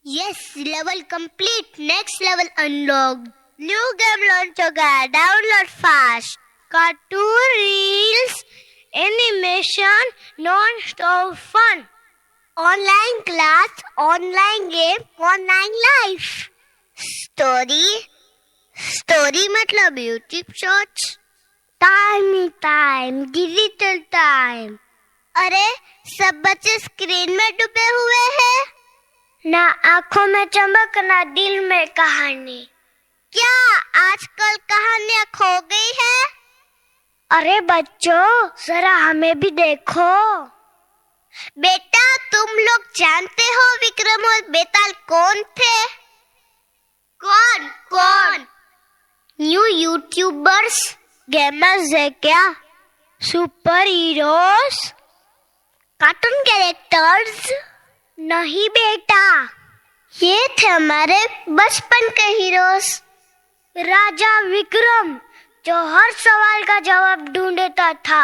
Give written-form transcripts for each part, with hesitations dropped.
Yes, level complete. Next level unlocked. New game launch हो गया. Download fast. Cartoon reels, animation, non-stop fun. Online class, online game, online life. Story मतलब YouTube shorts. Time, digital time. अरे सब बच्चे screen में डूबे हुए हैं. ना आंखों में चमक ना दिल में कहानी. क्या आजकल कहानियां खो गई है? अरे बच्चों जरा हमें भी देखो. बेटा तुम लोग जानते हो विक्रम और बेताल कौन थे? कौन? न्यू यूट्यूबर्स, गेमर्स है क्या? Super heroes, cartoon characters? नहीं बेटा, ये थे हमारे बचपन के हीरोज. राजा विक्रम जो हर सवाल का जवाब ढूंढता था.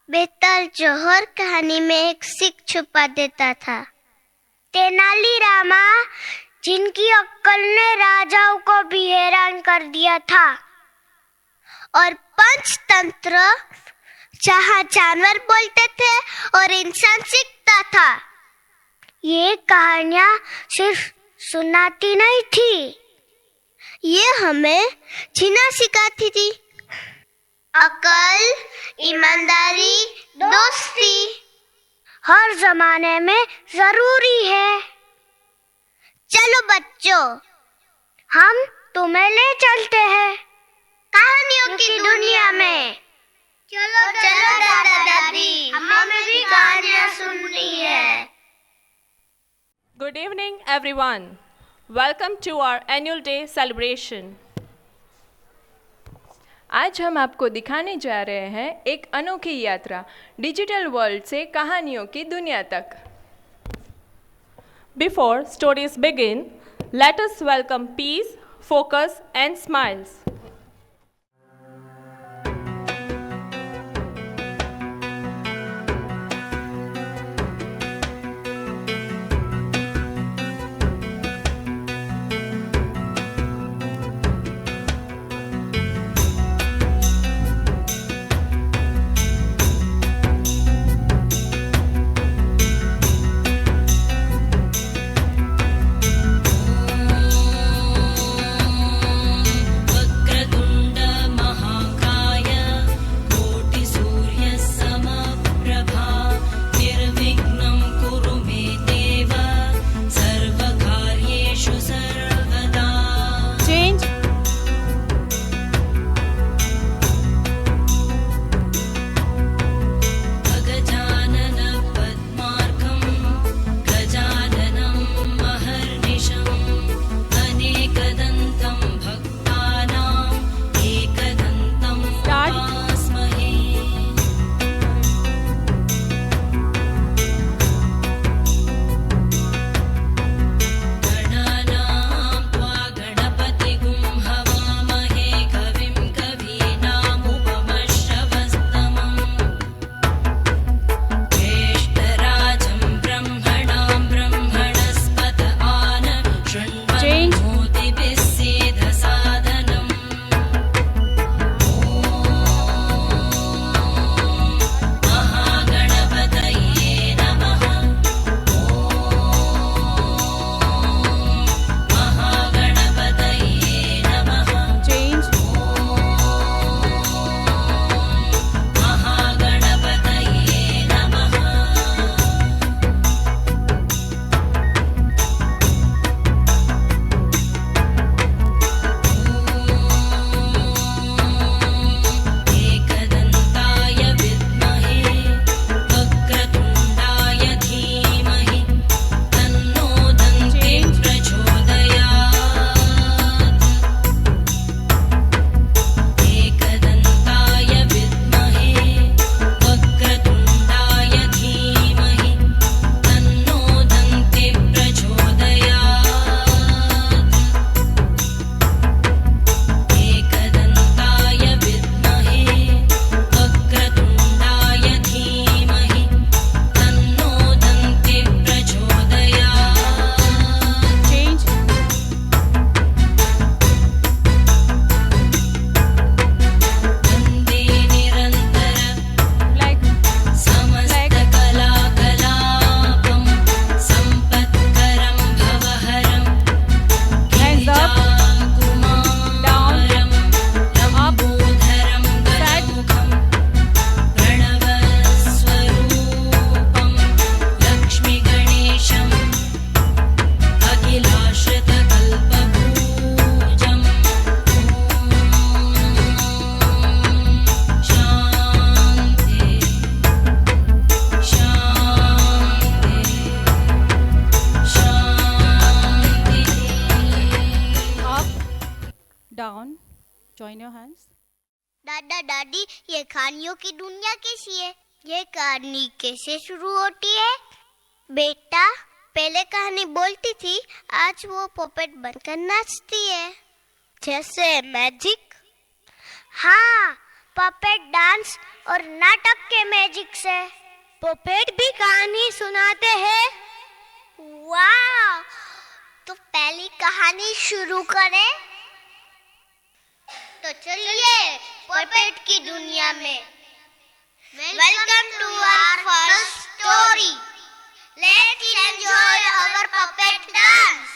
बेताल जो हर कहानी में एक सीख छुपा देता था. तेनालीरामा जिनकी अक्कल ने राजाओं को भी हैरान कर दिया था. और पंचतंत्र जहाँ जानवर बोलते थे और इंसान सीखता था. ये कहानियां सिर्फ सुनाती नहीं थी, ये हमें जीना सिखाती थी. अकल, ईमानदारी, दोस्ती हर जमाने में जरूरी है. चलो बच्चों, हम तुम्हें ले चलते हैं कहानियों की दुनिया में. चलो दादा दादी, हमें भी कहानियां सुननी है. Good evening everyone. Welcome to our annual day celebration. आज हम आपको दिखाने जा रहे हैं एक अनोखी यात्रा डिजिटल वर्ल्ड से कहानियों की दुनिया तक. Before stories begin, let us welcome peace, focus and smiles. वक्र कहानियों की दुनिया कैसी है? ये कहानी कैसे शुरू होती है? बेटा, पहले कहानी बोलती थी, आज वो पपेट बनकर नाचती है। जैसे मैजिक? हाँ, पपेट डांस और नाटक के मैजिक से पपेट भी कहानी सुनाते हैं। वाह! तो पहली कहानी शुरू करें? तो चलिए पपेट की दुनिया में। Welcome to our first story. Let's enjoy our puppet dance.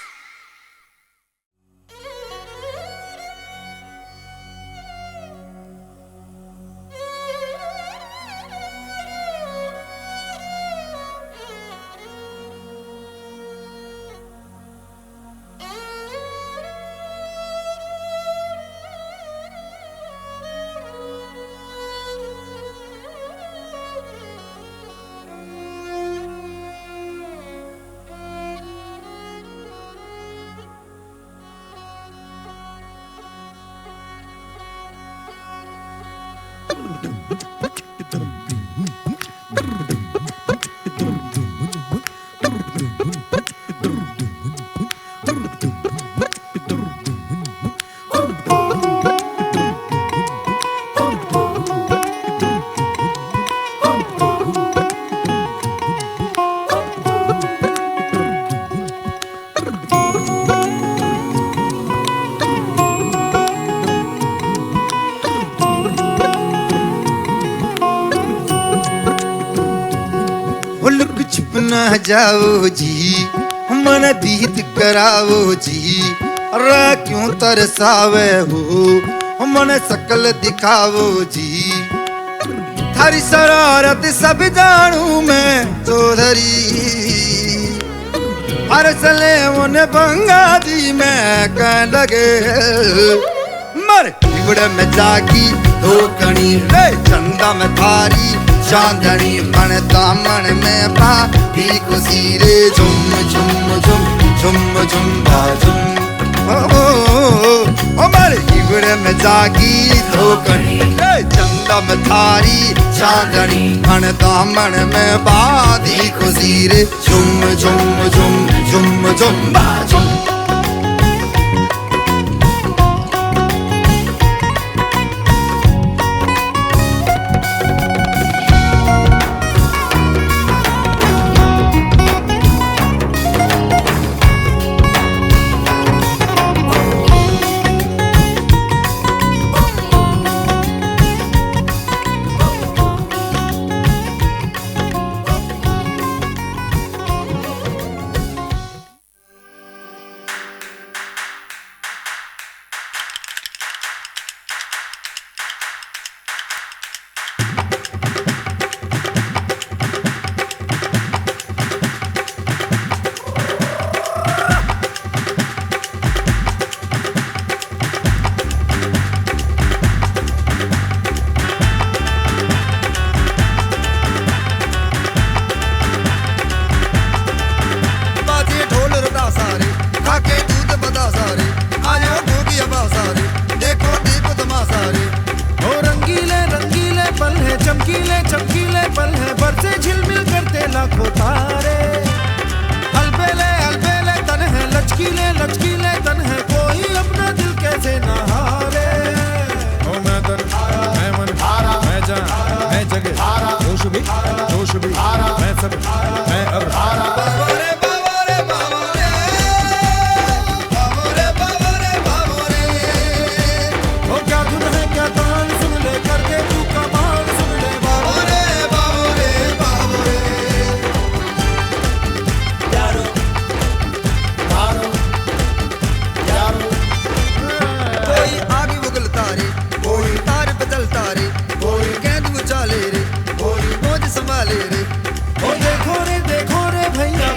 न जाओ जी, मन बीत कराओ जी, अरे क्यों तरसावे हो, मन शकल दिखाओ जी। थारी शरारत सब जानू मैं चौधरी, अरसले उन बंगा दी मैं कह लगे। मर बिगड़ में जागी धोकनी रे, चंदा में थारी चांदनी, मन दामन में बाती खुशी रे। झुम झुम झुम झुम झुम बाजुम, ओ मर बिगड़ में जागी धोकनी रे, चंदा में थारी चांदनी, मन दामन में बाती खुशी रे। झुम झुम झुम झुम झुम बाजुम। चमकीले पल है, बरसे झिलमिल करते लाखों तारे। अलबेले तन है, लचकीले तन है, कोई अपना दिल कैसे ना हारे। ओ मैं तन, मैं मन, मैं जान, मैं जगह, जोश भी, मैं सब, मैं अब। देखो रे भैया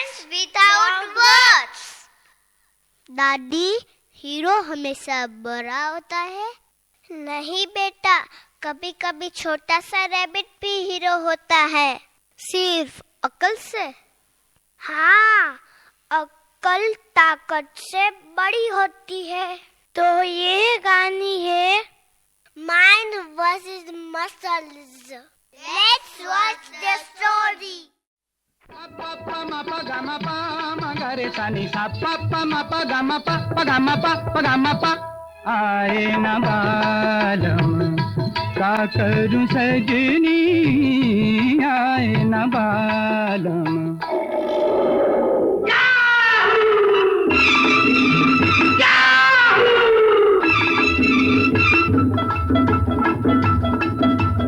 Sense without words. दादी, हीरो हमेशा बड़ा होता है? नहीं बेटा, कभी कभी छोटा सा रैबिट भी हीरो होता है। सिर्फ अकल से? हाँ, अकल ताकत से बड़ी होती है। तो ये कहानी है mind versus muscles. Let's watch the story. आए न बालम का करूं सजनी, आए न बालम।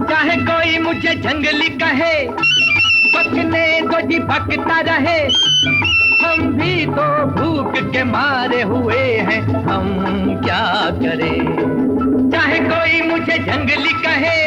चाहे कोई मुझे जंगली कहे, पकने दो जी पकता रहे, हम भी तो भूख के मारे हुए हैं, हम क्या करें। चाहे कोई मुझे जंगली कहे,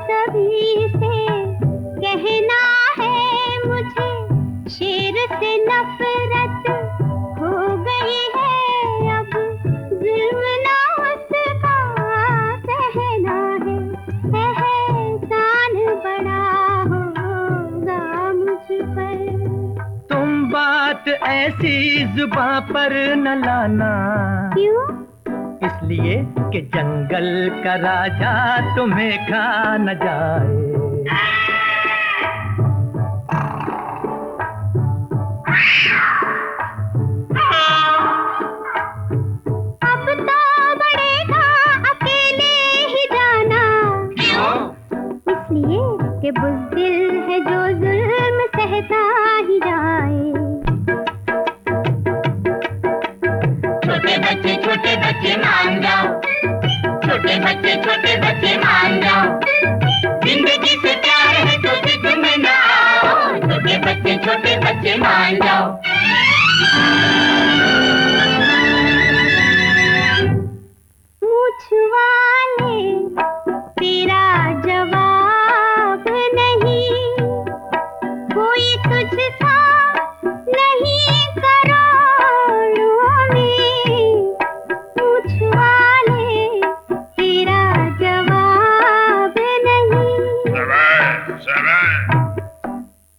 सभी से कहना है मुझे, शेर से नफरत हो गई है अब, जुल्म ना उसका सहना है, एहसान बड़ा होगा मुझ पर। तुम बात ऐसी जुबां पर न लाना। क्यों? इसलिए कि जंगल का राजा तुम्हें खा न जाए। अब तो बढ़ेगा अकेले ही जाना। इसलिए कि बुज़दिल है जो जुल्म सहता ही जाए। छोटे बच्चे मान जाओ, छोटे बच्चे मान जाओ, जिंदगी से प्यार है तो जिद में ना आओ, छोटे बच्चे मान जाओ। मूछ वाले तेरा जवाब नहीं, कोई तुझसा नहीं करोड़ों में। मूछ वाले तेरा जवाब नहीं,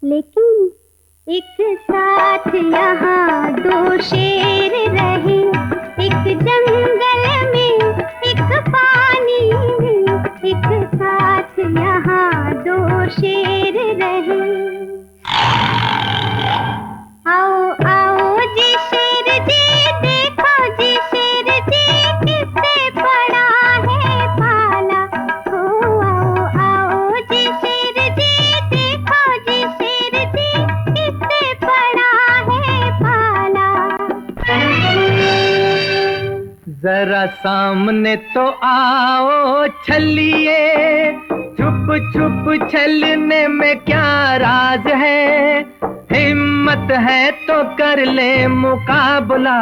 लेकिन एक साथ यहाँ दो शेर रहे, एक जंगल में एक पानी में, एक साथ यहाँ दो शेर रहे। आओ आओ जी शेर जी, देखो जी शेर जी, किससे पड़ा है पाला। ओ आओ आओ जी शेर जी, देखो जी शेर जी, किससे पड़ा है पाला। जरा सामने तो आओ छलिए, छुप छुप छलने में क्या राज है। हिम्मत है तो कर ले मुकाबला,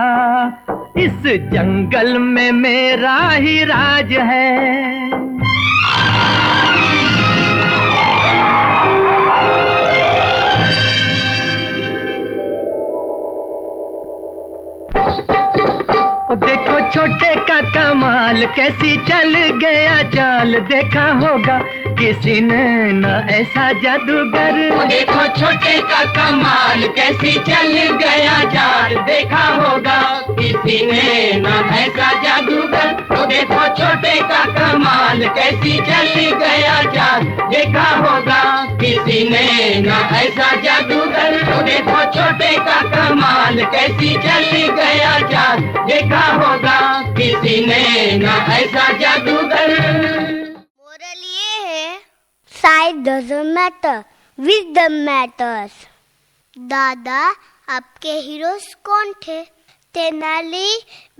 इस जंगल में मेरा ही राज है। देखो छोटे का कमाल, कैसी चल गया चाल, देखा होगा किसी ने न ऐसा जादूगर। देखो छोटे का कमाल, कैसी चल गया चाल, देखा होगा किसी ने न ऐसा जादूगर। तो देखो छोटे का कमाल, कैसी चल गया चाल, देखा होगा किसी ने न ऐसा जादूगर। तो देखो छोटे का कमाल, कैसी चल गया चाल, देखा होगा किसी ने न ऐसा जादूगर। मोरल ये है, size doesn't matter, wisdom matters. दादा, आपके हीरोज कौन थे? तेनाली,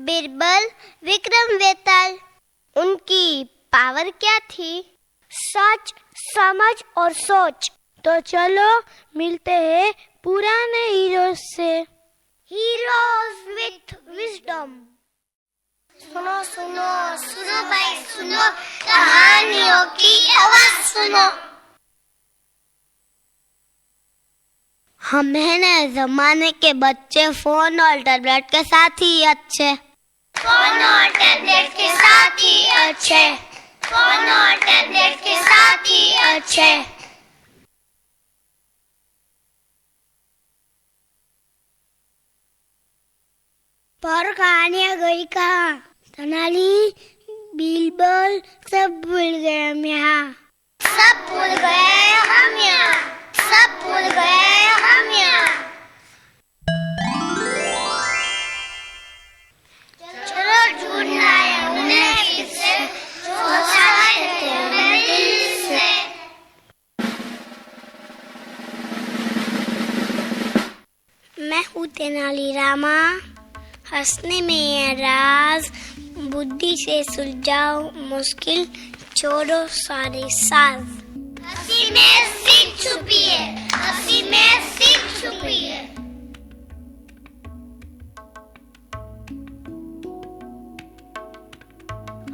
बीरबल, विक्रम बेताल, उनकी पावर क्या थी? सच, समझ और सोच। तो चलो मिलते हैं पुराने हीरोज से। Heroes with wisdom. सुनो सुनो सुनो भाई सुनो, कहानियों की आवाज सुनो। हम है ना जमाने के बच्चे, फोन और टैबलेट के साथ ही अच्छे। फोन और टैबलेट के साथ ही अच्छे। फोन और टैबलेट के साथ ही अच्छे। पर कहानियाँ गई कहाँ? तेनाली, बीरबल सब भूल गए हम यहाँ। सब भूल गए हम यहाँ। सब भूल गए हम यहाँ। चलो ढूंढना है उन्हें फिर से, सोचा है तेरे दिल से। मैं हूँ तेनाली रामा, हंसने में है राज, बुद्धि से सुलझाओ मुश्किल, छोड़ो सारे साज। हंसी में सीख छुपी है, हंसी में सीख छुपी है।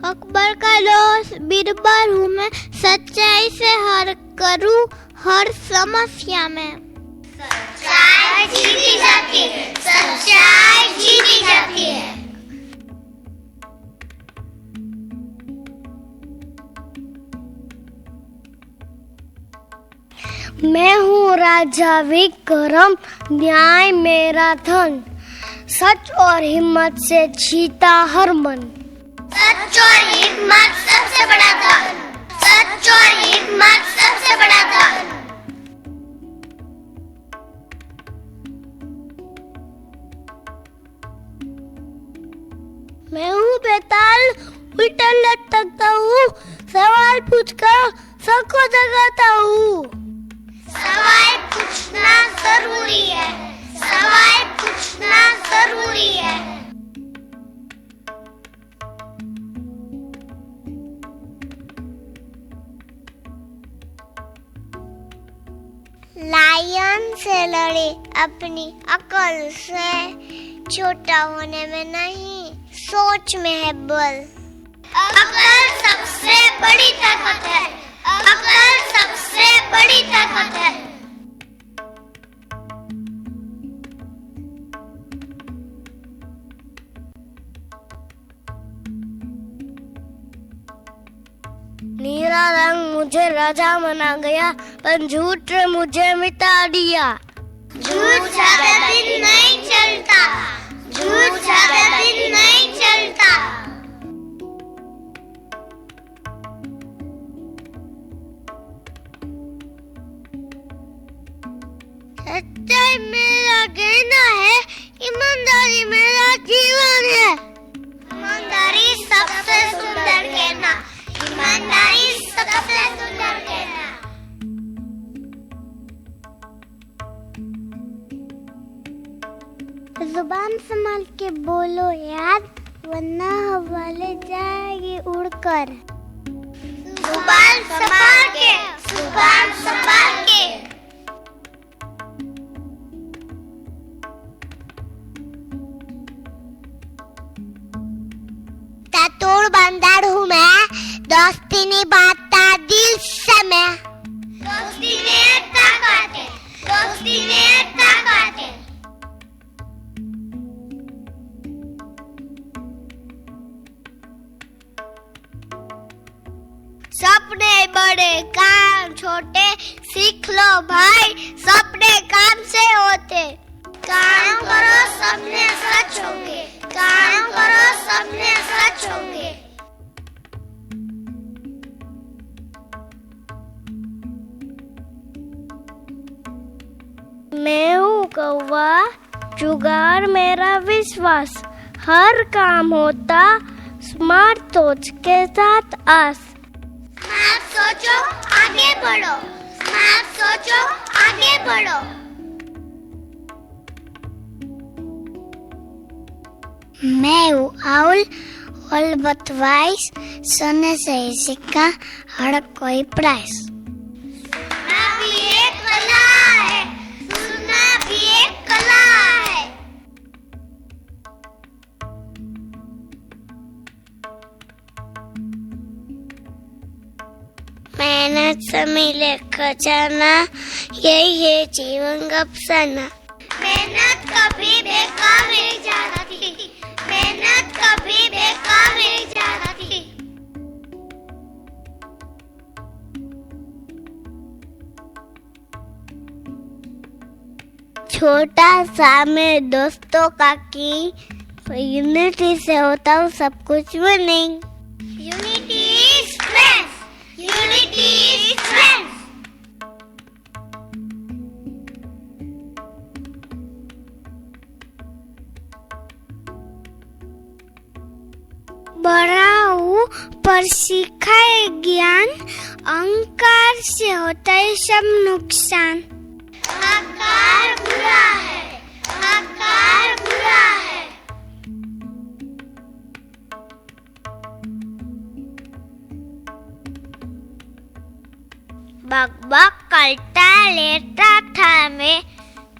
अकबर का दोस्त बीरबल हूँ मैं, सच्चाई से हर करूँ हर समस्या में। सच्चाई जीती जाती है, सच्चाई जीती जाती है। मैं हूँ राजा विक्रम, न्याय मेरा धन, सच और हिम्मत से जीता हर मन। सच और हिम्मत सबसे बड़ा धन, सच और हिम्मत सबसे बड़ा धन। मैं हूँ बेताल, उल्टा लटकता हूँ, सवाल पूछकर सबको जगाता हूँ। सवाल पूछना जरूरी है, सवाल पूछना जरूरी है। लायन से लड़े अपनी अकल से, छोटा होने में नहीं सोच में है बल। अकल सबसे बड़ी ताकत है, अकल सबसे बड़ी ताकत है। नीला रंग मुझे राजा बना गया, पर झूठ ने मुझे मिटा दिया। झूठ ज्यादा दिन नहीं चलता, झूठ ज्यादा दिन नहीं चलता। सच्चाई मेरा कहना है, ईमानदारी मेरा जीवन है। ईमानदारी सबसे सुंदर कहना, ईमानदारी सबसे सुंदर कहना। जुबान संभाल के बोलो यार, वरना हवाले जाएगी उड़कर। जुबान संभाल के, जुबान संभाल के। तातोड़ बंदर हूँ मैं, दोस्ती निभाता दिल से मैं। दोस्ती ने ताकत है, दोस्ती ने ताकत है। सपने बड़े काम छोटे, सीख लो भाई सपने काम से होते। काम करो सपने सच होंगे, काम करो सपने सच होंगे। मैं हूँ कौवा, जुगाड़ मेरा विश्वास, हर काम होता स्मार्ट सोच के साथ आस। स्मार्ट सोचो आगे बढ़ो, स्मार्ट सोचो आगे बढ़ो। मैं हूँ आउल और बतवाइस सोने से ही सिक्का हर कोई प्राइस। सुनना भी एक कला है, सुनना भी एक कला है। मेहनत से मिले खजाना, यही है जीवन का अफसाना। मेहनत कभी बेकार नहीं जाती, मेहनत कभी बेकार नहीं जाती। छोटा सा मैं दोस्तों का की, यूनिटी से होता हूँ सब कुछ winning. Unity is strength, unity is strength. बड़ा हूँ पर सीखा है ज्ञान, अहंकार से होता है सब नुकसान। अहंकार बुरा है, अहंकार बुरा है। बक करता लेता था मैं,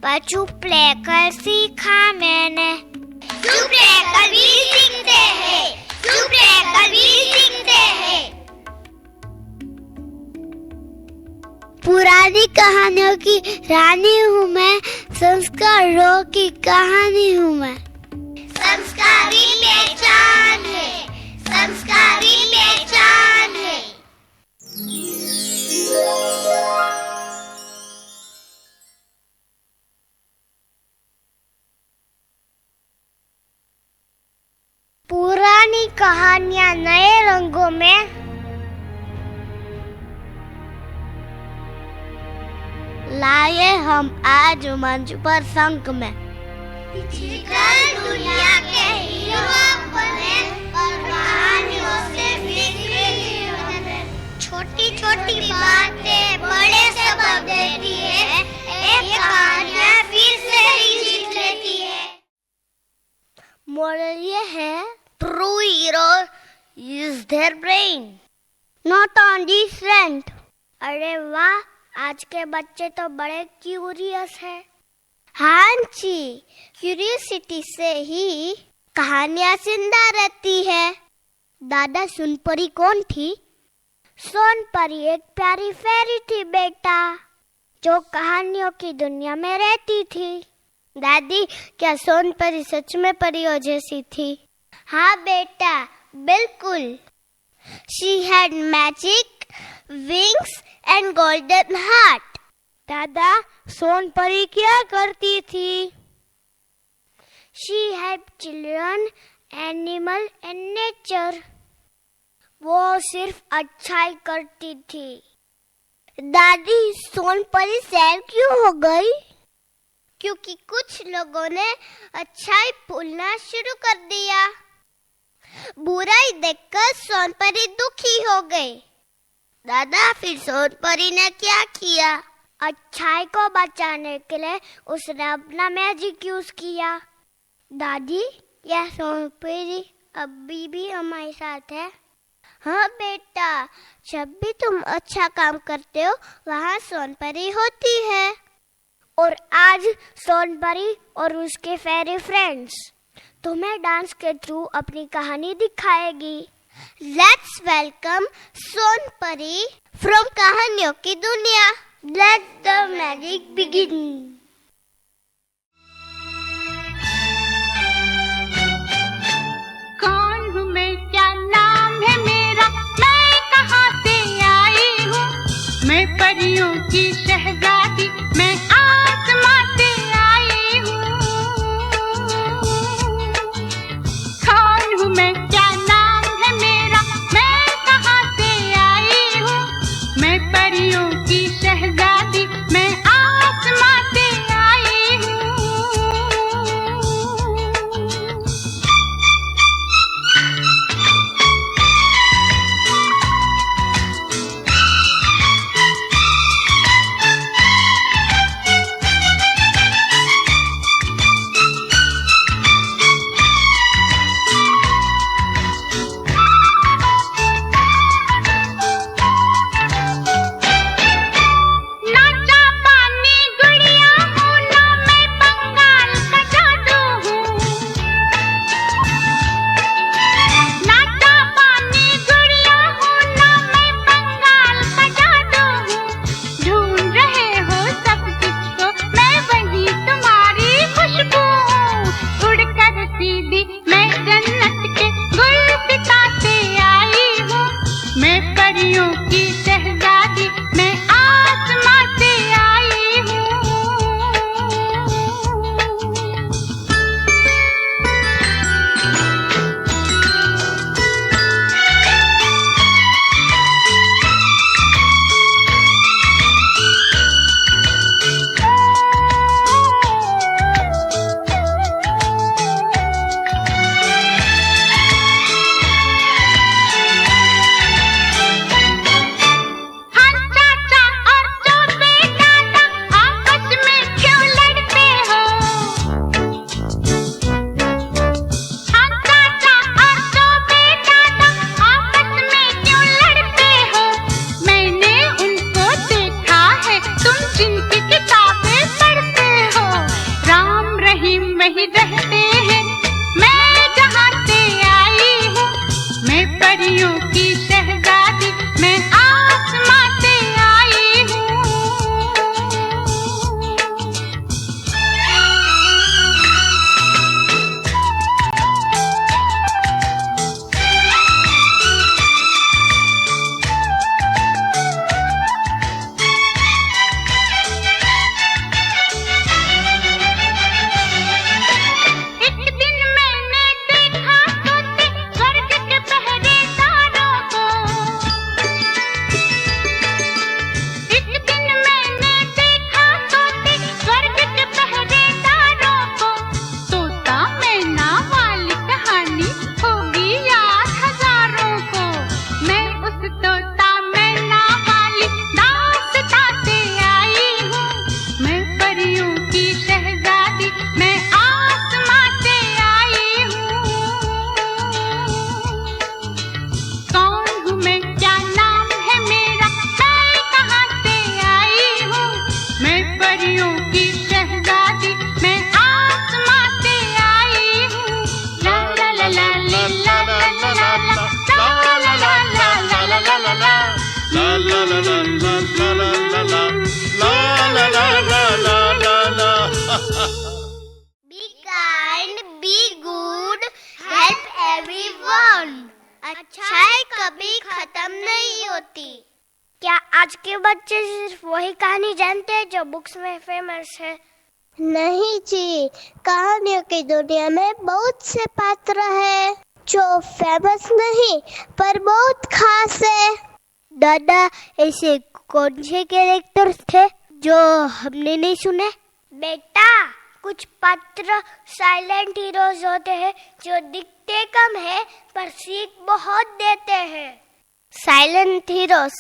पर चुप लेकर सीखा मैंने। चुप लेकर भी सीखते हैं, चुप लेकर भी सीखते हैं। पुरानी कहानियों की रानी हूँ मैं, संस्कारों की कहानी हूँ मैं। संस्कारी पहचान है, संस्कारी पहचान है। पुरानी कहानियाँ नए रंगों में, लाए हम आज मंच पर संग में। डिजिटल दुनिया के हीरो बने और कहानियों से बिखरे बने। छोटी छोटी बातें बड़े सबक देती है, एक कहानियाँ फिर से ही जीत लेती है। मॉडल ये है, true hero use their brain, not only strength. अरे वाह, आज के बच्चे तो बड़े क्यूरियस हैं। हाँ जी, क्यूरियोसिटी से ही कहानियाँ जिंदा रहती है। दादा सोनपरी कौन थी? सोनपरी एक प्यारी फेरी थी बेटा, जो कहानियों की दुनिया में रहती थी। दादी, क्या सोनपरी सच में परियों जैसी थी? हाँ बेटा, बिल्कुल। She had magic wings and golden heart. दादा, सोनपरी क्या करती थी? She helped children, animal and nature. वो सिर्फ अच्छाई करती थी। दादी, सोनपरी सैड क्यों हो गई? क्योंकि कुछ लोगों ने अच्छाई भूलना शुरू कर दिया। बुराई देखकर सोनपरी दुखी हो गई। दादा, फिर सोनपरी ने क्या किया? अच्छाई को बचाने के लिए उसने अपना मैजिक यूज किया। दादी, यह सोनपरी अभी भी हमारे साथ है? हाँ बेटा, जब भी तुम अच्छा काम करते हो वहाँ सोनपरी होती है। और आज सोनपरी और उसके फेरी फ्रेंड्स तुम्हें डांस के थ्रू अपनी कहानी दिखाएगी। लेट्स वेलकम सोनपरी फ्रॉम कहानियों की दुनिया। Let the magic begin. कौन हूँ मैं, क्या नाम है मेरा, मैं कहाँ से आई हूँ? मैं परियों की शहजादी, मैं आसमां से आई हूँ। कौन हूँ मैं, क्या नाम है मेरा, मैं कहाँ से आई हूँ? मैं परियों की शहजादी, मैं आसमां से आई हूँ। फन। अच्छाई कभी खत्म नहीं होती। क्या आज के बच्चे सिर्फ वही कहानी जानते हैं जो बुक्स में फेमस है? नहीं जी, कहानियों की दुनिया में बहुत से पात्र हैं जो फेमस नहीं पर बहुत खास है। दादा, ऐसे कौन से कैरेक्टर्स थे जो हमने नहीं सुने? बेटा, कुछ पात्र साइलेंट हीरोज होते हैं जो दिखते कम है पर सीख बहुत देते हैं। साइलेंट हीरोज,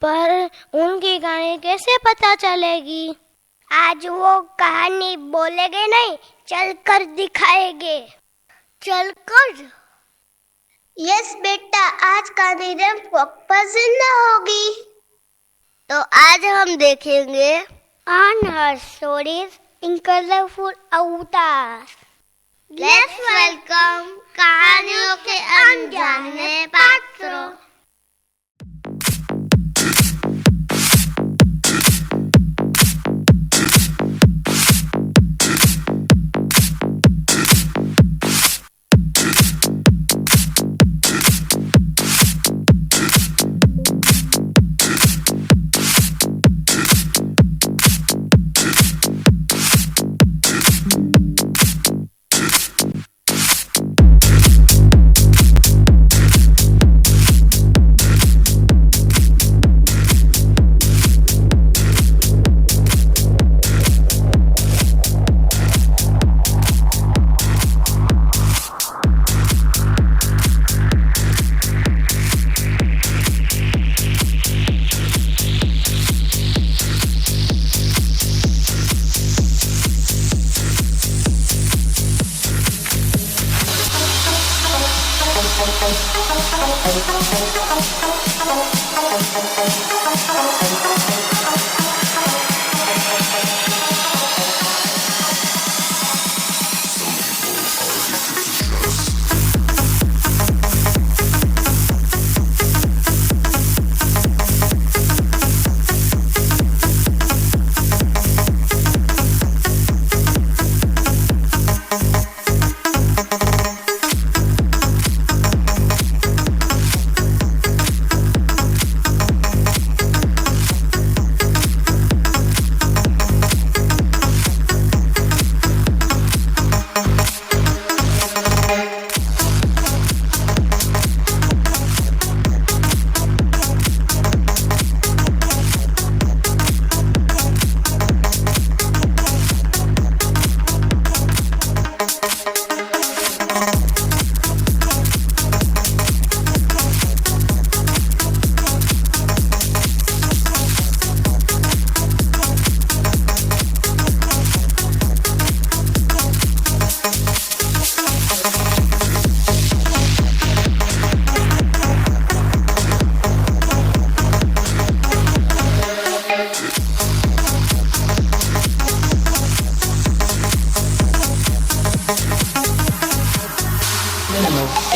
पर उनकी कहानी कैसे पता चलेगी? आज वो कहानी बोलेंगे नहीं, चलकर दिखाएंगे। चलकर? यस बेटा, आज कहानी जिंदा होगी। तो आज हम देखेंगे on her stories in colourful अवतार। लेट्स वेलकम कहानियों के अनजाने पात्रों।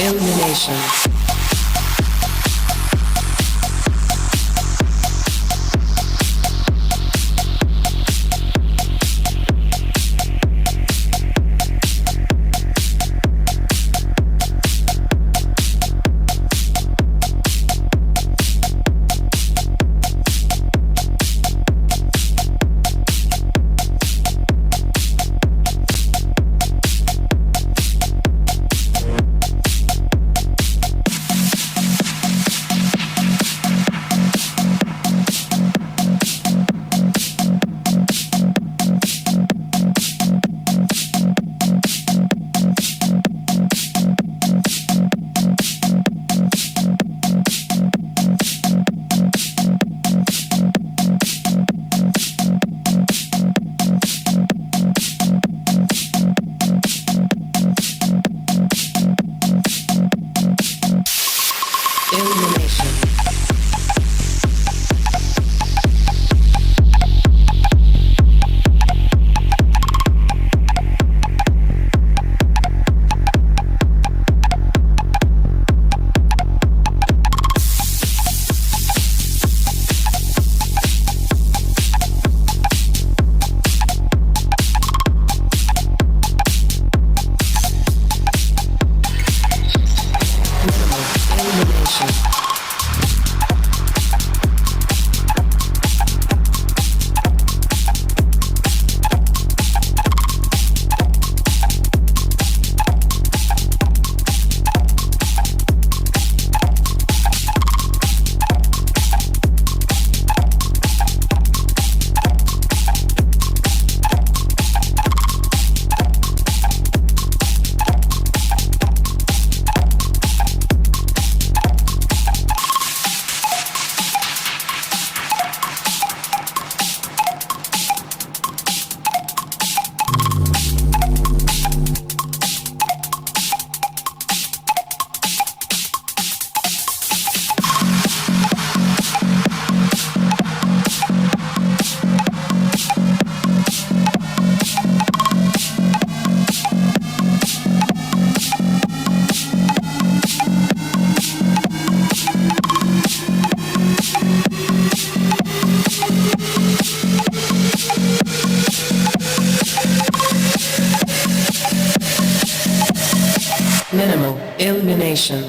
Illumination. Shadow Illumination.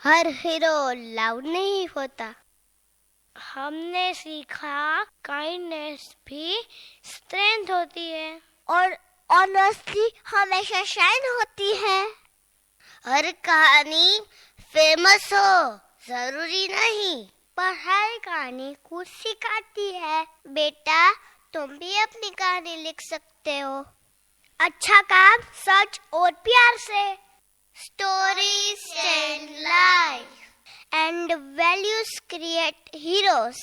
हर हीरो लाउड नहीं होता। हमने सीखा काइंडनेस भी स्ट्रेंथ होती है और ऑनेस्टी हमेशा शाइन होती है। हर कहानी फेमस हो जरूरी नहीं, पर हर कहानी कुछ सिखाती है। बेटा, तुम भी अपनी कहानी लिख सकते हो। अच्छा काम सच और प्यार से। Stories change life and values create heroes.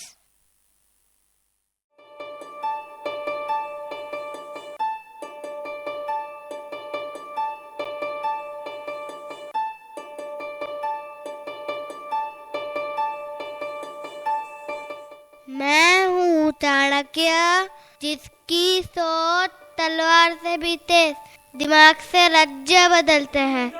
मैं हूँ चाणक्य, जिसकी सोच तलवार से भी तेज, दिमाग से राज्य बदलते हैं।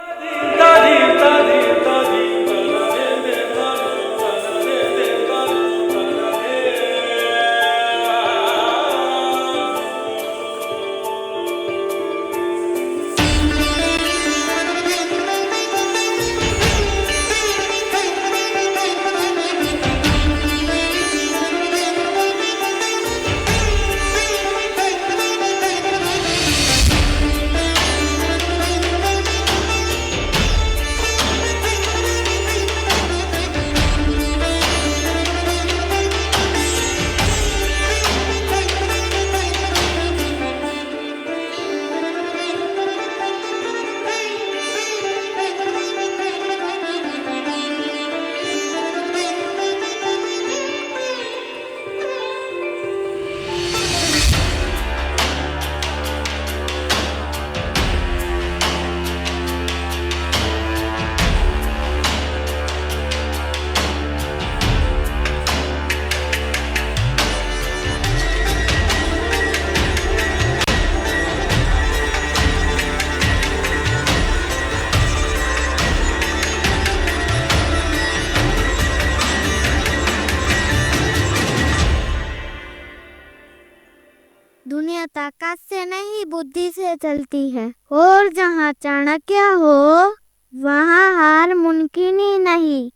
दुनिया ताकत से नहीं बुद्धि से चलती है, और जहाँ चाणक्य हो वहाँ हार मुमकिन ही नहीं।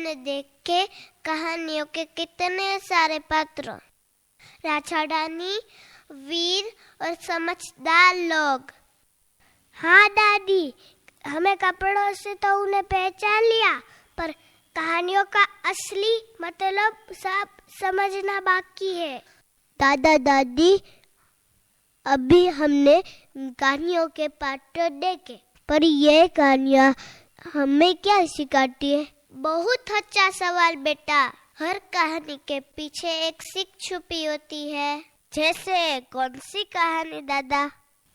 हमने देखे कहानियों के कितने सारे पात्र, राजा रानी, वीर और समझदार लोग। हाँ दादी, हमें कपड़ों से तो उन्हें पहचान लिया, पर कहानियों का असली मतलब सब समझना बाकी है। दादा दादी, अभी हमने कहानियों के पात्र देखे, पर ये कहानियाँ हमें क्या सिखाती है? बहुत अच्छा सवाल बेटा। हर कहानी के पीछे एक सीख छुपी होती है। जैसे कौन सी कहानी दादा?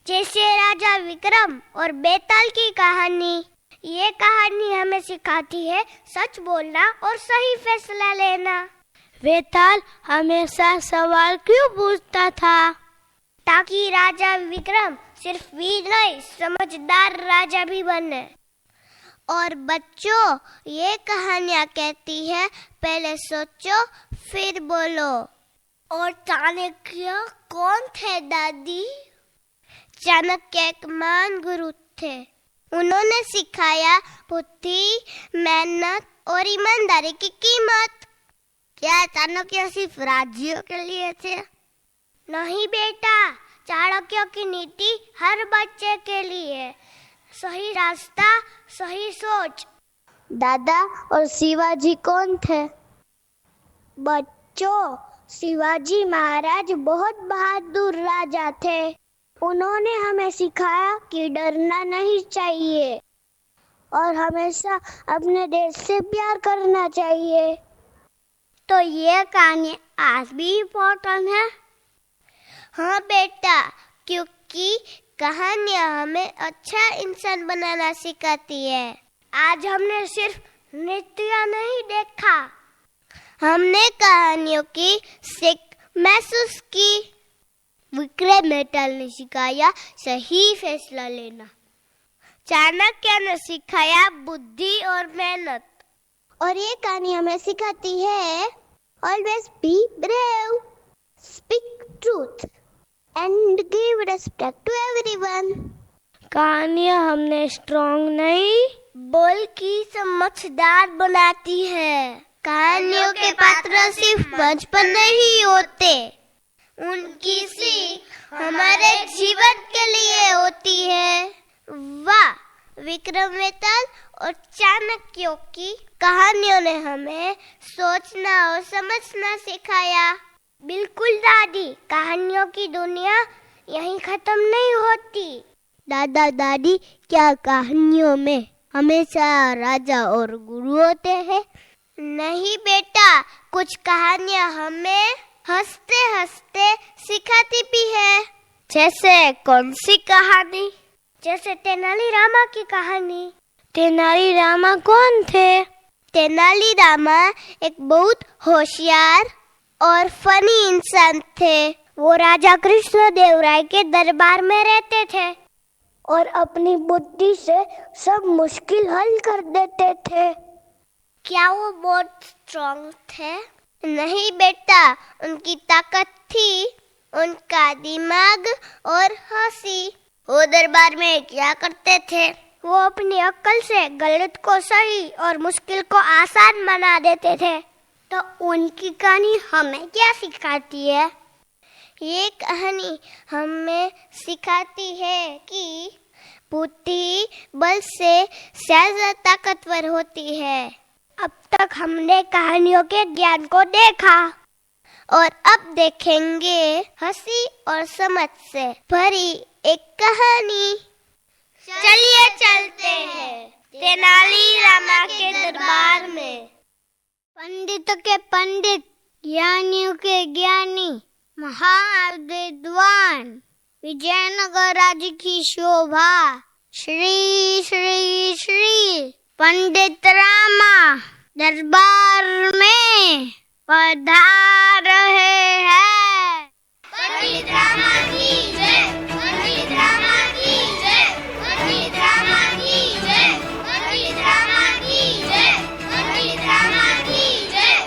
जैसे राजा विक्रम और बेताल की कहानी। ये कहानी हमें सिखाती है सच बोलना और सही फैसला लेना। बेताल हमेशा सवाल क्यों पूछता था? ताकि राजा विक्रम सिर्फ वीर नहीं, समझदार राजा भी बने। और बच्चों, ये कहानियाँ कहती है पहले सोचो फिर बोलो। और चाणक्य कौन थे दादी? चाणक्य एक महान गुरु थे। उन्होंने सिखाया बुद्धि, मेहनत और ईमानदारी की कीमत। क्या चाणक्य सिर्फ राज्यों के लिए थे? नहीं बेटा, चाणक्य की नीति हर बच्चे के लिए। सही रास्ता, सही सोच। दादा, और शिवाजी कौन थे? बच्चों, शिवाजी महाराज बहुत बहादुर राजा थे। उन्होंने हमें सिखाया कि डरना नहीं चाहिए और हमेशा अपने देश से प्यार करना चाहिए। तो ये कहानी आज भी इम्पोर्टेंट है? हाँ बेटा, क्योंकि कहानियाँ हमें अच्छा इंसान बनाना सिखाती है। आज हमने सिर्फ नृत्य नहीं देखा, हमने कहानियों की सीख महसूस की। विक्रम बेताल ने सिखाया सही फैसला लेना। चाणक्य ने सिखाया बुद्धि और मेहनत। और ये कहानी हमें सिखाती है always be brave, speak truth and give respect to everyone. कहानियाँ हमने स्ट्रॉन्ग नहीं बल्कि समझदार बनाती है। कहानियों के पात्र सिर्फ मंच पर नहीं होते, उनकी सीख हमारे जीवन के लिए होती है। वाह, विक्रम बेताल और चाणक्य की कहानियों ने हमें सोचना और समझना सिखाया। बिल्कुल दादी, कहानियों की दुनिया यहीं खत्म नहीं होती। दादा दादी, क्या कहानियों में हमेशा राजा और गुरु होते हैं? नहीं बेटा, कुछ कहानियाँ हमें हंसते हंसते सिखाती भी है। जैसे कौन सी कहानी? जैसे तेनालीरामा की कहानी। तेनालीरामा कौन थे? तेनालीरामा एक बहुत होशियार और फनी इंसान थे। वो राजा कृष्णदेवराय के दरबार में रहते थे और अपनी बुद्धि से सब मुश्किल हल कर देते थे। क्या वो बहुत स्ट्रॉन्ग थे? नहीं बेटा, उनकी ताकत थी उनका दिमाग और हंसी। वो दरबार में क्या करते थे? वो अपनी अक्ल से गलत को सही और मुश्किल को आसान बना देते थे। तो उनकी कहानी हमें क्या सिखाती है? ये कहानी हमें सिखाती है कि बुद्धि बल से ज्यादा ताकतवर होती है। अब तक हमने कहानियों के ज्ञान को देखा और अब देखेंगे हंसी और समझ से भरी एक कहानी। चलिए चलते हैं तेनालीरामा के दरबार में। पंडितों के पंडित, ज्ञानियों के ज्ञानी, महान विद्वान, विजयनगर राज्य की शोभा, श्री श्री श्री पंडित रामा दरबार में पधार रहे हैं। पंडित रामा की जय, पंडित रामा की जय, पंडित रामा की जय, पंडित रामा की जय, पंडित रामा की जय।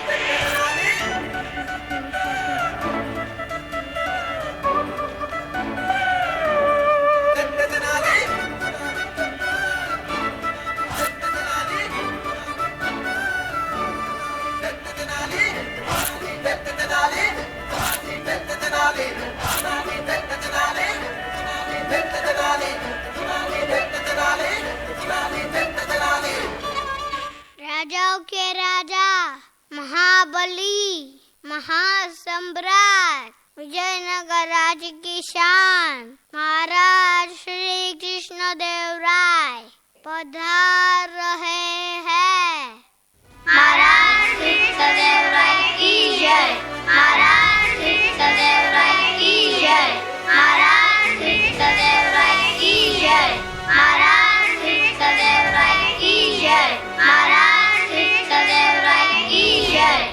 राजाओं के राजा, महाबली, महासम्राट, विजयनगर राज्य की शान, महाराज श्री कृष्ण देव राय पधार रहे हैं। महाराज कृष्ण देव राय की जय। महाराज कृष्ण देव राय की जय। महाराज कृष्ण देव राय की जय। महाराज कृष्ण देव राय की जय। महाराज कृष्ण देव राय की जय।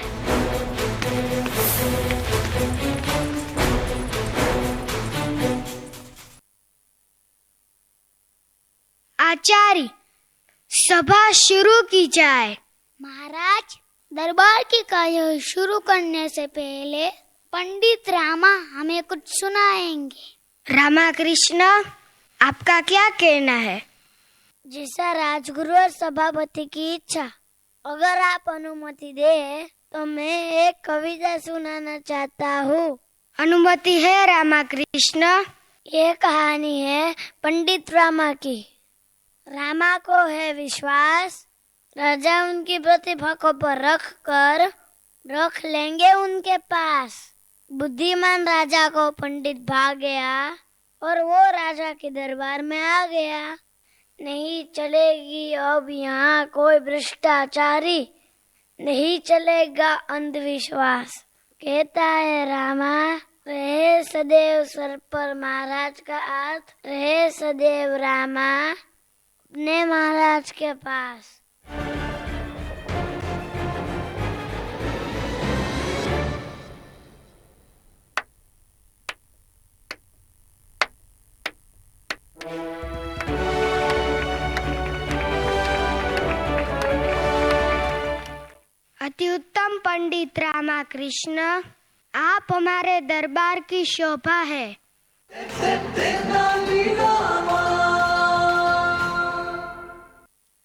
आचार्य, सभा शुरू की जाए। महाराज, दरबार की कार्य शुरू करने से पहले पंडित रामा हमें कुछ सुनाएंगे। रामाकृष्ण, आपका क्या कहना है? जैसा राजगुरु और सभापति की इच्छा। अगर आप अनुमति दे तो मैं एक कविता सुनाना चाहता हूँ। अनुमति है रामाकृष्ण। ये कहानी है पंडित रामा की। रामा को है विश्वास, राजा उनकी प्रतिभा को रख लेंगे उनके पास। बुद्धिमान राजा को पंडित भाग गया और वो राजा के दरबार में आ गया। नहीं चलेगी अब यहाँ कोई भ्रष्टाचारी, नहीं चलेगा अंधविश्वास। कहता है रामा, रहे सदैव सर पर महाराज का हाथ, रहे सदैव रामा अपने महाराज के पास। अति उत्तम पंडित रामाकृष्ण, आप हमारे दरबार की शोभा है।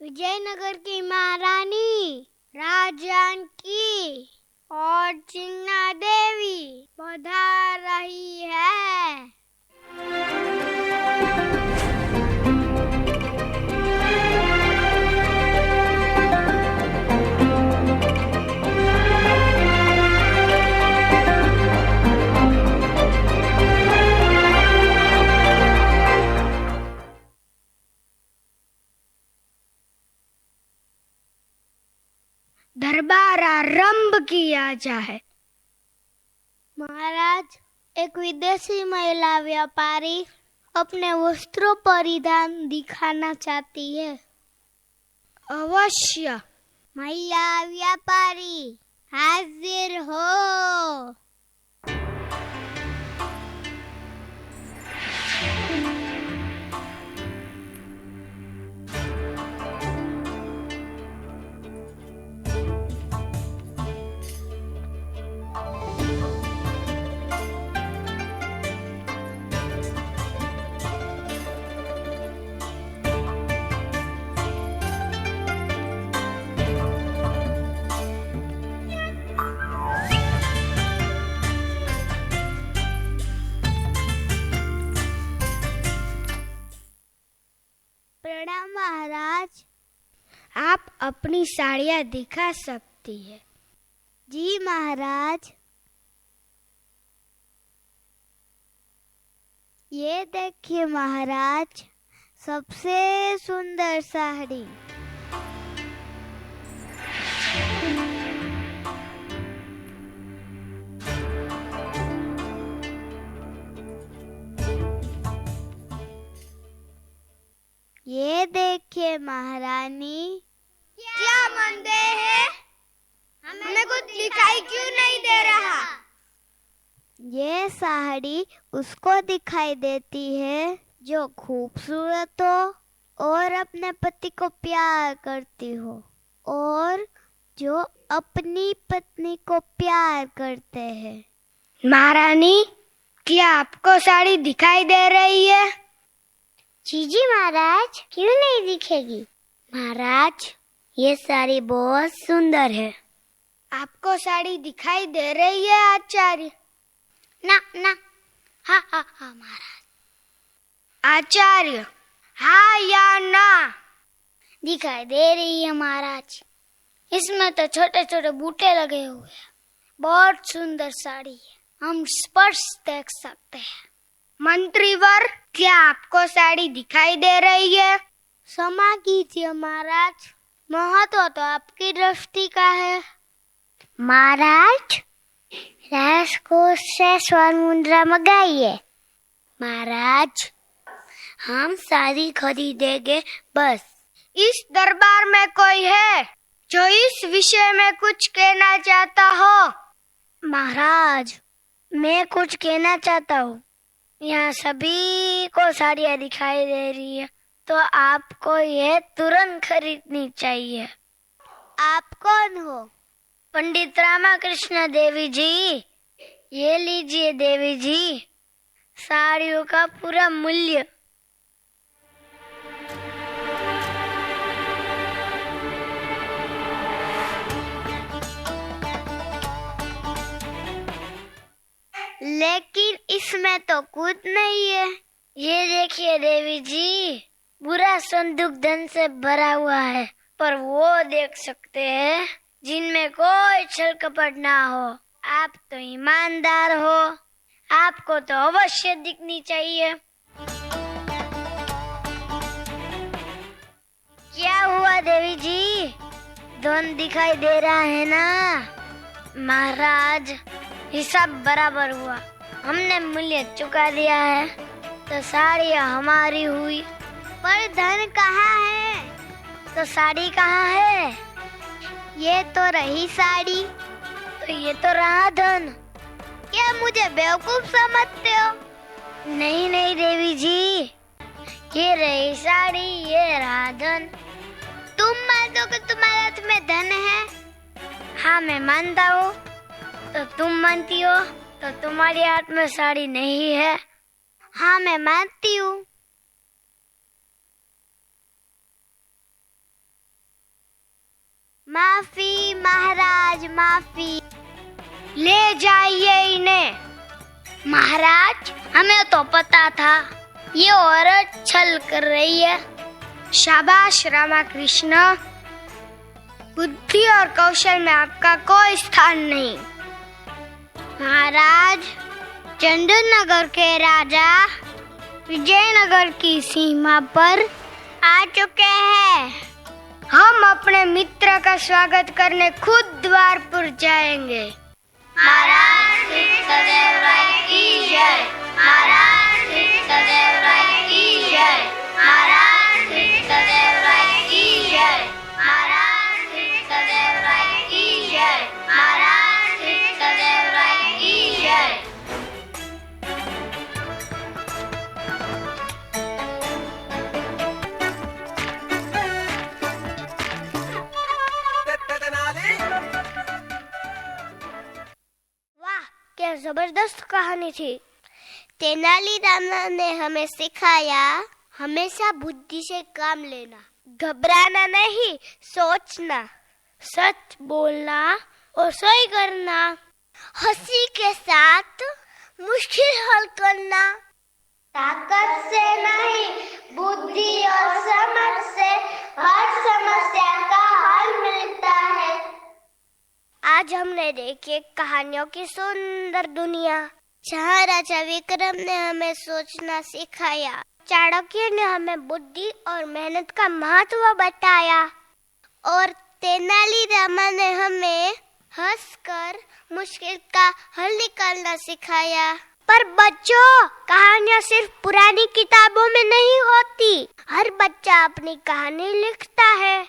विजयनगर की महारानी राजजानकी और चिन्ना देवी पधार रही है। दरबार आरंभ किया जाए। महाराज, एक विदेशी महिला व्यापारी अपने वस्त्रों परिधान दिखाना चाहती है। अवश्य। महिला व्यापारी हाजिर हो। प्रणाम महाराज। आप अपनी साड़ियाँ दिखा सकती है। जी महाराज। ये देखिए महाराज, सबसे सुंदर साड़ी। ये देखिए महारानी। क्या मंदे है? हमें कुछ दिखाई क्यों नहीं दे रहा? ये साड़ी उसको दिखाई देती है जो खूबसूरत हो और अपने पति को प्यार करती हो, और जो अपनी पत्नी को प्यार करते हैं। महारानी, क्या आपको साड़ी दिखाई दे रही है? जी महाराज, क्यों नहीं दिखेगी। महाराज, ये साड़ी बहुत सुंदर है। आपको साड़ी दिखाई दे रही है आचार्य? ना ना, हाँ हाँ हाँ महाराज। आचार्य, हाँ या ना? दिखाई दे रही है महाराज। इसमें तो छोटे छोटे बूटे लगे हुए हैं। बहुत सुंदर साड़ी है, हम स्पर्श देख सकते हैं। मंत्रीवर, क्या आपको साड़ी दिखाई दे रही है? क्षमा कीजिए महाराज, महत्व तो आपकी दृष्टि का है। महाराज, राजकोष से स्वर्ण मुद्रा मंगाइए। महाराज, हम साड़ी खरीदेंगे बस। इस दरबार में कोई है जो इस विषय में कुछ कहना चाहता हो? महाराज, मैं कुछ कहना चाहता हूँ। यहाँ सभी को साड़ियाँ दिखाई दे रही है, तो आपको ये तुरंत खरीदनी चाहिए। आप कौन हो? पंडित रामाकृष्ण देवी जी। ये लीजिए देवी जी, साड़ियों का पूरा मूल्य। लेकिन इसमें तो कुछ नहीं है। ये देखिए देवी जी, पूरा संदूक धन से भरा हुआ है, पर वो देख सकते हैं जिनमें कोई छल कपट ना हो। आप तो ईमानदार हो, आपको तो अवश्य दिखनी चाहिए। क्या हुआ देवी जी, धन दिखाई दे रहा है ना? महाराज, हिसाब बराबर हुआ, हमने मूल्य चुका दिया है, तो साड़ियाँ हमारी हुई। पर धन कहाँ है? तो साड़ी कहाँ है? ये तो रही साड़ी, तो ये तो रहा धन। क्या मुझे बेवकूफ समझते हो? नहीं नहीं देवी जी, ये रही साड़ी, ये रहा धन। तुम मानते हो कि तुम्हारे हाथ में धन है? हाँ, मैं मानता हूँ। तो तुम मानती हो तो तुम्हारे हाथ में साड़ी नहीं है? हाँ, मैं मानती हूँ। माफी महाराज, माफी। ले जाइए इन्हें। महाराज, हमें तो पता था ये औरत छल कर रही है। शाबाश रामाकृष्ण, बुद्धि और कौशल में आपका कोई स्थान नहीं। महाराज, चंदननगर के राजा विजयनगर की सीमा पर आ चुके हैं। हम अपने मित्र का स्वागत करने खुद द्वार पर जाएंगे। महाराज सदैव राय की जय। महाराज सदैव राय की जय। महाराज सदैव राय की जय। महाराज सदैव राय की जय। महाराज सदैव राय की जय। क्या जबरदस्त कहानी थी। तेनालीराम ने हमें सिखाया हमेशा बुद्धि से काम लेना, घबराना नहीं, सोचना, सच बोलना और सही करना, हंसी के साथ मुश्किल हल करना, ताकत से नहीं बुद्धि और समझ से हर समस्या का हल मिलता है। आज हमने देखी कहानियों की सुंदर दुनिया, जहाँ राजा विक्रम ने हमें सोचना सिखाया, चाणक्य ने हमें बुद्धि और मेहनत का महत्व बताया, और तेनालीरामा ने हमें हंसकर मुश्किल का हल निकालना सिखाया। पर बच्चों, कहानियाँ सिर्फ पुरानी किताबों में नहीं होती। हर बच्चा अपनी कहानी लिखता है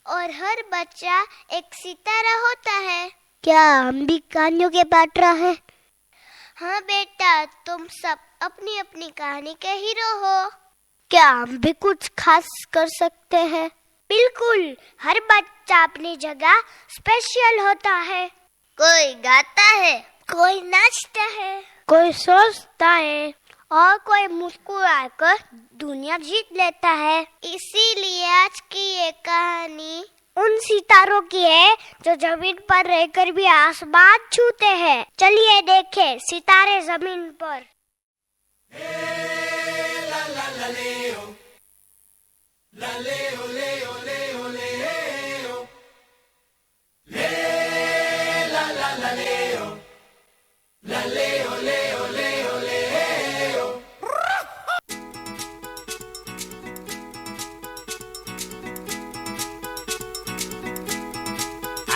और हर बच्चा एक सितारा होता है। क्या हम भी कहानियों के पात्र हैं? हाँ बेटा, तुम सब अपनी अपनी कहानी के हीरो हो। क्या हम भी कुछ खास कर सकते हैं? बिल्कुल, हर बच्चा अपनी जगह स्पेशल होता है। कोई गाता है, कोई नाचता है, कोई सोचता है और कोई मुस्कुराकर दुनिया जीत लेता है। इसीलिए आज की ये कहानी उन सितारों की है जो जमीन पर रहकर भी आसमान छूते हैं। चलिए देखें सितारे जमीन पर।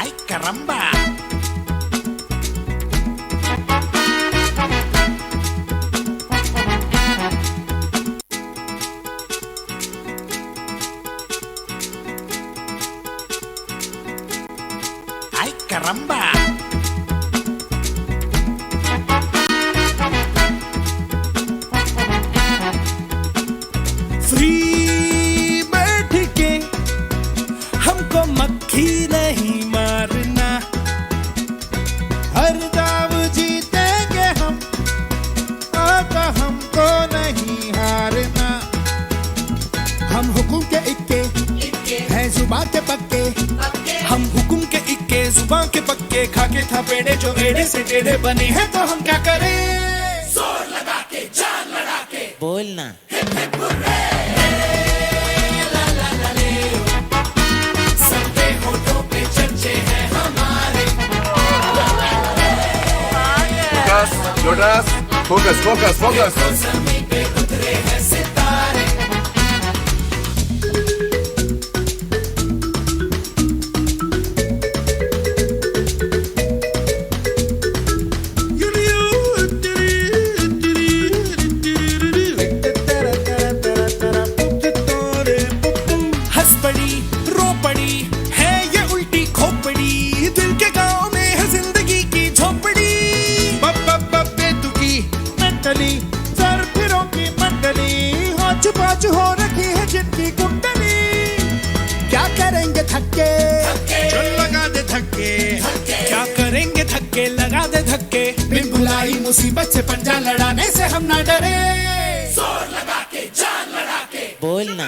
Ay, caramba. Ay, caramba. Free बैठ के हमको मक्खी नहीं मारना, हर दाव जीतेंगे हम, आका हमको नहीं हारना। हम हुकुम के इक्के हैं जुबान के पक्के, हम हुकुम के इक्के जुबान के पक्के, खाके था पेड़े जो एड़े से टेढ़े बने हैं, तो हम क्या करें? जोर लगा के जान लड़ा के बोलना। Jonas, focus, focus, focus. हंस पड़ी रो पड़ी है ये उल्टी खोपड़ी, दिल के गांव में है जिंदगी की झोपड़ी। बेतुकी मंडली सर फिरों की मंडली, होच पाच हो रखी है जिनकी कुंडली। क्या करेंगे थक्के चल लगा दे धक्के, क्या करेंगे थक्के लगा दे धक्के, बिन बुलाई मुसीबत से पंजा लड़ाने से हम ना डरे। जोर लगा के जान लड़ा के बोलना।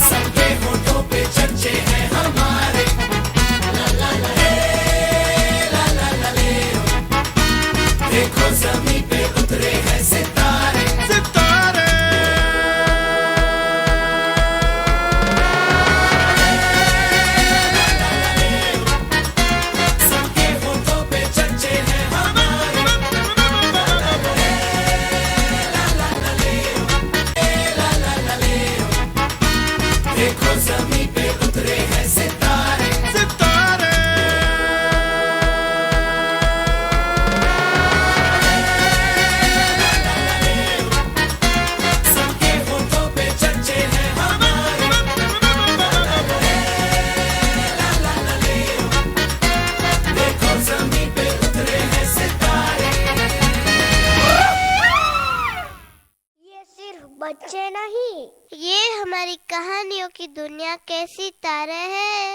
सबके होठों पे चर्चे हैं हमारे, देखो ज़मीं पे उतरे हैं सितारे, सितारे। सबके होठों पे चर्चे हैं हमारे, देखो ज़मीं पे उतरे हैं सितारे, सितारे। सबके होठों पे चर्चे हैं हमारे, देखो ज़मीं पे उतरे हैं सितारे। ये सिर्फ बच्चे नहीं, ये हमारी कहानियों की दुनिया कैसी तारे हैं।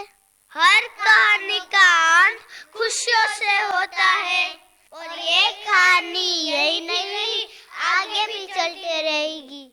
हर कहानी का अंत खुशियों से होता है, और ये कहानी यही नहीं आगे भी चलती रहेगी।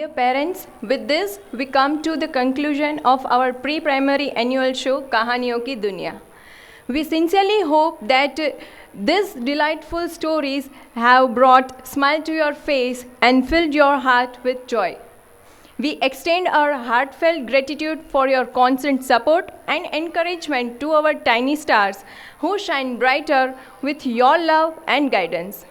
Dear parents, with this we come to the conclusion of our pre-primary annual show Kahaniyon Ki Duniya. We sincerely hope that these delightful stories have brought smile to your face and filled your heart with joy. We extend our heartfelt gratitude for your constant support and encouragement to our tiny stars who shine brighter with your love and guidance.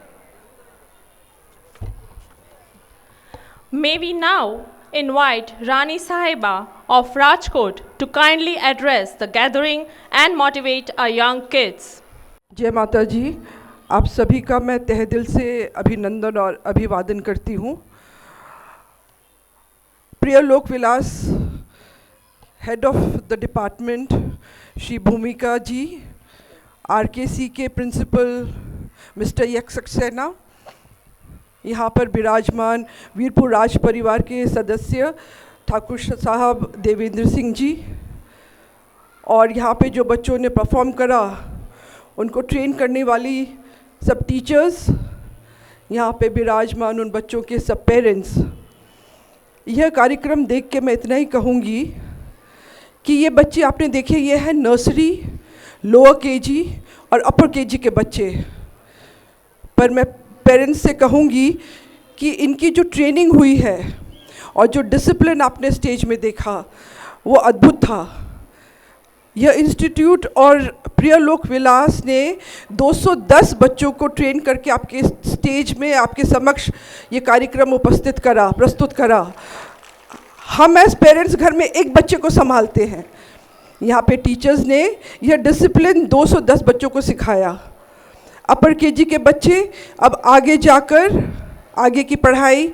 May we now invite Rani Sahiba of Rajkot to kindly address the gathering and motivate our young kids. जय माता जी, आप सभी का मैं तहे दिल से अभिनंदन और अभिवादन करती हूँ। प्रिय लोक विलास head of the department Shri Bhumika ji, RKC के प्रिंसिपल मिस्टर यक सक्सेना, यहाँ पर विराजमान वीरपुर राज परिवार के सदस्य ठाकुर साहब देवेंद्र सिंह जी, और यहाँ पे जो बच्चों ने परफॉर्म करा उनको ट्रेन करने वाली सब टीचर्स, यहाँ पे विराजमान उन बच्चों के सब पेरेंट्स। यह कार्यक्रम देख के मैं इतना ही कहूँगी कि ये बच्चे आपने देखे, ये हैं नर्सरी, लोअर केजी और अपर केजी के बच्चे, पर मैं पेरेंट्स से कहूँगी कि इनकी जो ट्रेनिंग हुई है और जो डिसिप्लिन आपने स्टेज में देखा वो अद्भुत था। यह इंस्टीट्यूट और प्रिय लोक विलास ने 210 बच्चों को ट्रेन करके आपके स्टेज में आपके समक्ष ये कार्यक्रम प्रस्तुत करा। हम एज पेरेंट्स घर में एक बच्चे को संभालते हैं, यहाँ पे टीचर्स ने यह डिसिप्लिन 210 बच्चों को सिखाया। अपर केजी के बच्चे अब आगे जाकर आगे की पढ़ाई,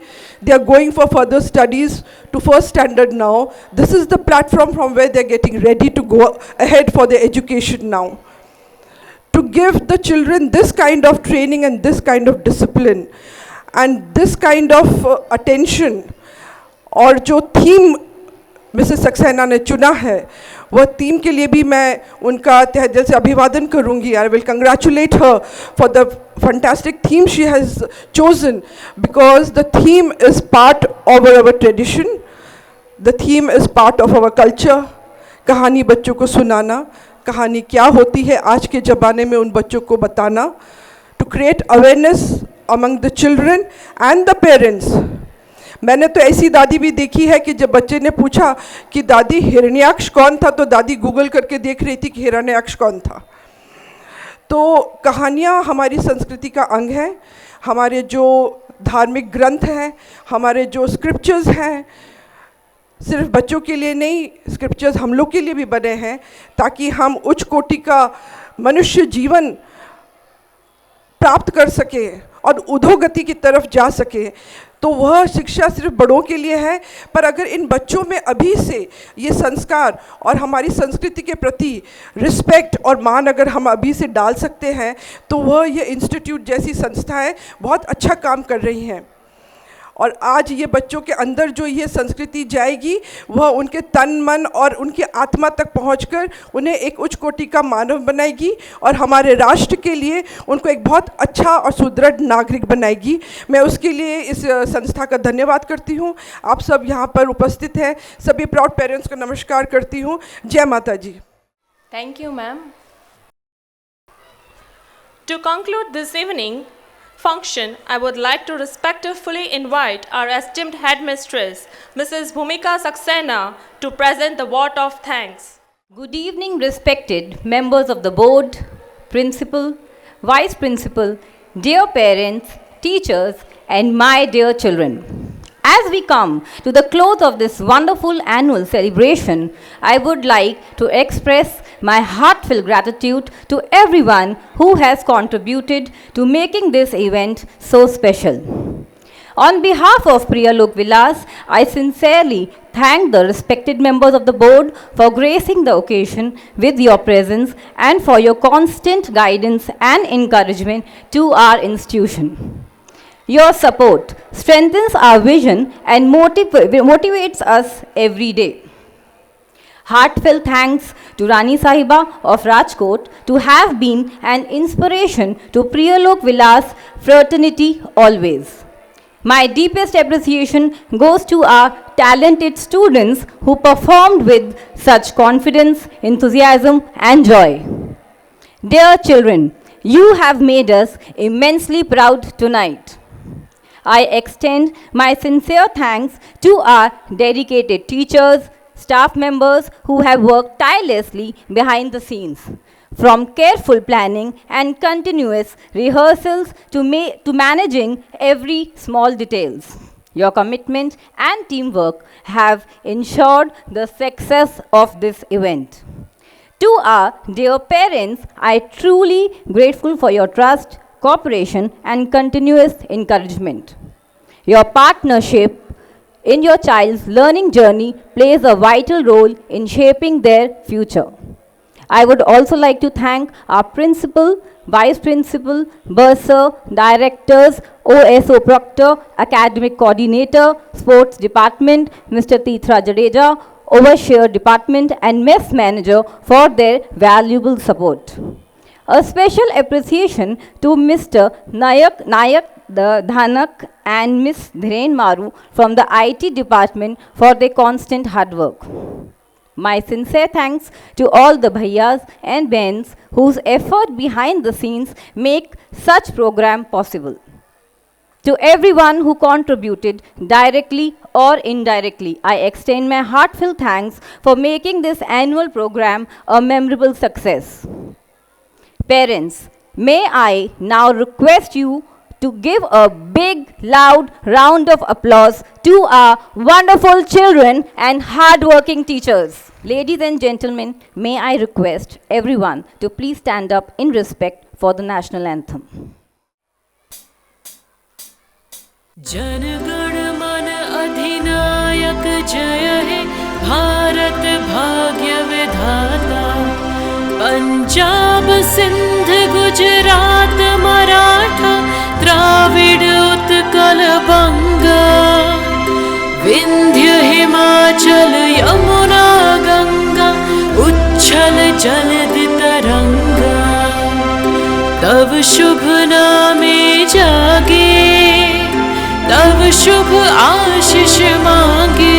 they are going for further studies to first standard now. This is the platform from where they are getting ready to go ahead for their education now. To give the children this kind of training and this kind of discipline and this kind of attention, और जो theme Mrs Saxena ने चुना है वह theme के लिए भी मैं उनका तहे दिल से अभिवादन करूंगी। I will congratulate her for the fantastic theme she has chosen, because the theme is part of our tradition, the theme is part of our culture। कहानी बच्चों को सुनाना, कहानी क्या होती है आज के ज़माने में उन बच्चों को बताना, to create awareness among the children and the parents। मैंने तो ऐसी दादी भी देखी है कि जब बच्चे ने पूछा कि दादी हिरण्याक्ष कौन था, तो दादी गूगल करके देख रही थी कि हिरण्याक्ष कौन था। तो कहानियाँ हमारी संस्कृति का अंग है। हमारे जो धार्मिक ग्रंथ हैं, हमारे जो स्क्रिप्चर्स हैं, सिर्फ बच्चों के लिए नहीं, स्क्रिप्चर्स हम लोग के लिए भी बने हैं ताकि हम उच्च कोटि का मनुष्य जीवन प्राप्त कर सकें और अधोगति की तरफ जा सके। तो वह शिक्षा सिर्फ बड़ों के लिए है, पर अगर इन बच्चों में अभी से ये संस्कार और हमारी संस्कृति के प्रति रिस्पेक्ट और मान अगर हम अभी से डाल सकते हैं, तो वह ये इंस्टीट्यूट जैसी संस्थाएं बहुत अच्छा काम कर रही हैं। और आज ये बच्चों के अंदर जो ये संस्कृति जाएगी वह उनके तन मन और उनकी आत्मा तक पहुंचकर उन्हें एक उच्च कोटि का मानव बनाएगी और हमारे राष्ट्र के लिए उनको एक बहुत अच्छा और सुदृढ़ नागरिक बनाएगी। मैं उसके लिए इस संस्था का धन्यवाद करती हूँ। आप सब यहाँ पर उपस्थित हैं, सभी प्राउड पेरेंट्स को नमस्कार करती हूँ। जय माता जी। Thank you, ma'am. To conclude this evening function, I would like to respectfully invite our esteemed headmistress, Mrs. Bhumika Saxena, to present the vote of thanks. Good evening, respected members of the board, principal, vice principal, dear parents, teachers, and my dear children. As we come to the close of this wonderful annual celebration, I would like to express my heartfelt gratitude to everyone who has contributed to making this event so special. On behalf of Priya Lok Vilas, I sincerely thank the respected members of the board for gracing the occasion with your presence and for your constant guidance and encouragement to our institution. Your support strengthens our vision and motivates us every day. Heartfelt thanks to Rani Sahiba of Rajkot to have been an inspiration to Priya Lok Vilas fraternity always. My deepest appreciation goes to our talented students who performed with such confidence, enthusiasm, and joy. Dear children, you have made us immensely proud tonight. I extend my sincere thanks to our dedicated teachers, staff members who have worked tirelessly behind the scenes. From careful planning and continuous rehearsals to managing every small details. Your commitment and teamwork have ensured the success of this event. To our dear parents, I truly grateful for your trust, cooperation, and continuous encouragement. Your partnership in your child's learning journey plays a vital role in shaping their future. I would also like to thank our principal, vice principal, bursar, directors, OSO proctor, academic coordinator, sports department, Mr. Titra Jadeja, overseer department, and mess manager for their valuable support. A special appreciation to Mr. Nayak Dhanak and Ms. Dhiren Maru from the IT department for their constant hard work. My sincere thanks to all the bhaiyas and behns whose effort behind the scenes make such program possible. To everyone who contributed directly or indirectly, I extend my heartfelt thanks for making this annual program a memorable success. Parents, may I now request you to give a big, loud round of applause to our wonderful children and hard-working teachers. Ladies and gentlemen, may I request everyone to please stand up in respect for the national anthem. Jana Gana मन अधिनायक जय हे भारत भाग्य विधाता पंजाब सिंध गुजरात मराठा द्राविड उत्कल बंगा विंध्य हिमाचल यमुना गंगा उच्छल जलधि तरंगा तव शुभ नामे जागे तब शुभ आशीष मांगे